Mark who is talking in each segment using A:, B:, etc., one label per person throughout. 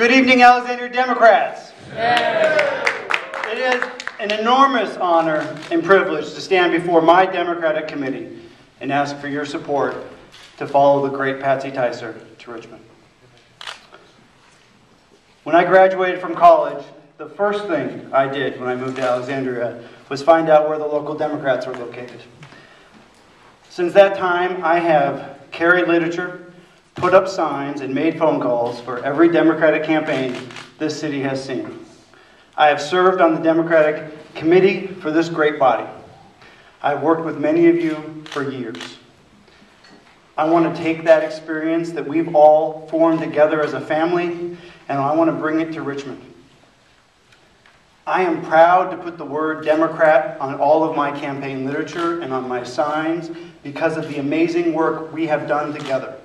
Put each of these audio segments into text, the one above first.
A: Good evening, Alexandria Democrats.
B: Yay.
A: It is an enormous honor and privilege to stand before my Democratic committee and ask for your support to follow the great Patsy Ticer to Richmond. When I graduated from college, the first thing I did when I moved to Alexandria was find out where the local Democrats were located. Since that time, I have carried literature, put up signs, and made phone calls for every Democratic campaign this city has seen. I have served on the Democratic committee for this great body. I've worked with many of you for years. I want to take that experience that we've all formed together as a family, and I want to bring it to Richmond. I am proud to put the word Democrat on all of my campaign literature and on my signs because of the amazing work we have done together.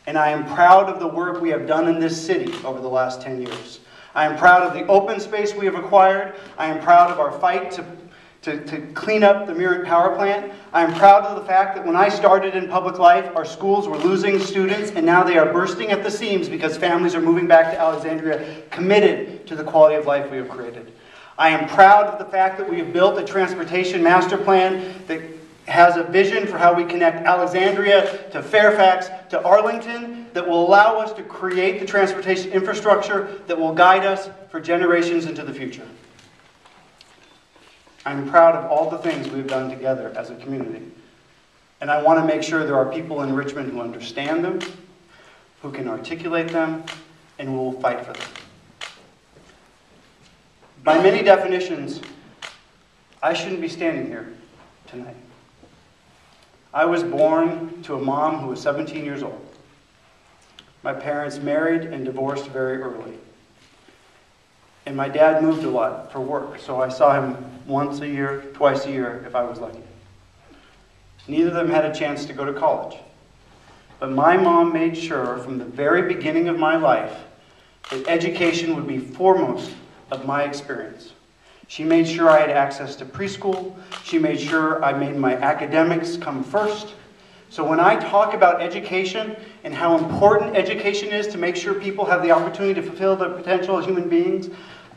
A: And I am proud of the work we have done in this city over the last 10 years. I am proud of the open space we have acquired. I am proud of our fight to clean up the Mirror Power Plant. I am proud of the fact that when I started in public life, our schools were losing students, and now they are bursting at the seams because families are moving back to Alexandria committed to the quality of life we have created. I am proud of the fact that we have built a transportation master plan that has a vision for how we connect Alexandria to Fairfax to Arlington that will allow us to create the transportation infrastructure that will guide us for generations into the future. I'm proud of all the things we've done together as a community. And I want to make sure there are people in Richmond who understand them, who can articulate them, and who will fight for them. By many definitions, I shouldn't be standing here tonight. I was born to a mom who was 17 years old. My parents married and divorced very early. And my dad moved a lot for work, so I saw him once a year, twice a year, if I was lucky. Neither of them had a chance to go to college. But my mom made sure from the very beginning of my life that education would be foremost of my experience. She made sure I had access to preschool. She made sure I made my academics come first. So when I talk about education and how important education is to make sure people have the opportunity to fulfill their potential as human beings,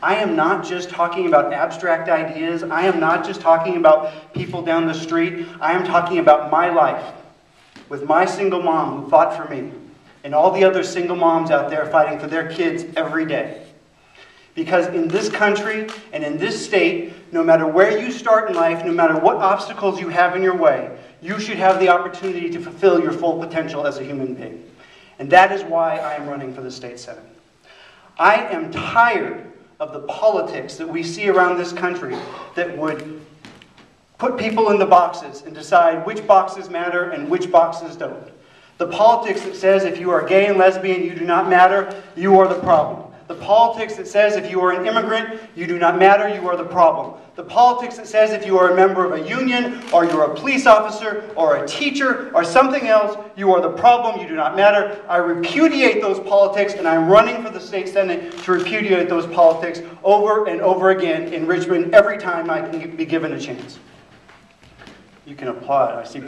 A: I am not just talking about abstract ideas. I am not just talking about people down the street. I am talking about my life with my single mom who fought for me and all the other single moms out there fighting for their kids every day. Because in this country and in this state, no matter where you start in life, no matter what obstacles you have in your way, you should have the opportunity to fulfill your full potential as a human being. And that is why I am running for the state senate. I am tired of the politics that we see around this country that would put people into boxes and decide which boxes matter and which boxes don't. The politics that says if you are gay and lesbian, you do not matter, you are the problem. The politics that says if you are an immigrant, you do not matter, you are the problem. The politics that says if you are a member of a union, or you're a police officer, or a teacher, or something else, you are the problem, you do not matter. I repudiate those politics, and I'm running for the state senate to repudiate those politics over and over again in Richmond every time I can be given a chance. You can applaud, I see.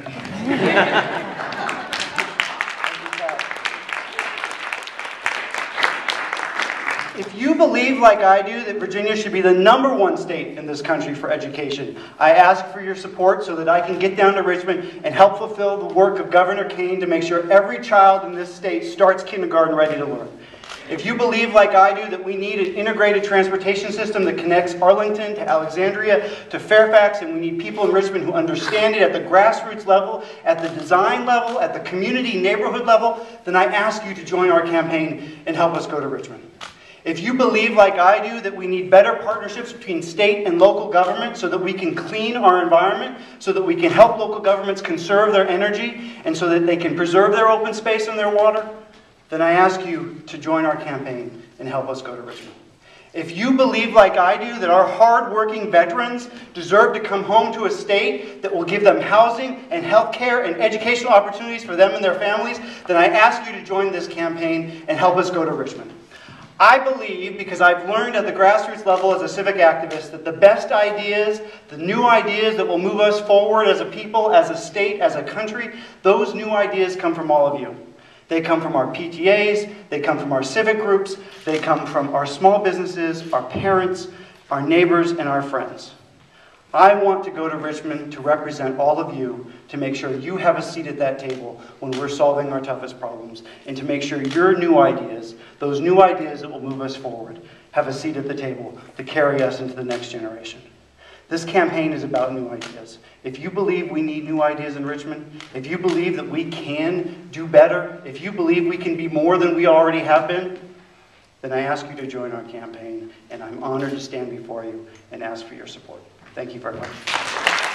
A: If you believe, like I do, that Virginia should be the #1 state in this country for education, I ask for your support so that I can get down to Richmond and help fulfill the work of Governor Kane to make sure every child in this state starts kindergarten ready to learn. If you believe, like I do, that we need an integrated transportation system that connects Arlington to Alexandria to Fairfax, and we need people in Richmond who understand it at the grassroots level, at the design level, at the community neighborhood level, then I ask you to join our campaign and help us go to Richmond. If you believe, like I do, that we need better partnerships between state and local government so that we can clean our environment, so that we can help local governments conserve their energy, and so that they can preserve their open space and their water, then I ask you to join our campaign and help us go to Richmond. If you believe, like I do, that our hard-working veterans deserve to come home to a state that will give them housing and health care and educational opportunities for them and their families, then I ask you to join this campaign and help us go to Richmond. I believe, because I've learned at the grassroots level as a civic activist, that the best ideas, the new ideas that will move us forward as a people, as a state, as a country, those new ideas come from all of you. They come from our PTAs, they come from our civic groups, they come from our small businesses, our parents, our neighbors, and our friends. I want to go to Richmond to represent all of you, to make sure you have a seat at that table when we're solving our toughest problems, and to make sure your new ideas, those new ideas that will move us forward, have a seat at the table to carry us into the next generation. This campaign is about new ideas. If you believe we need new ideas in Richmond, if you believe that we can do better, if you believe we can be more than we already have been, then I ask you to join our campaign, and I'm honored to stand before you and ask for your support. Thank you very much.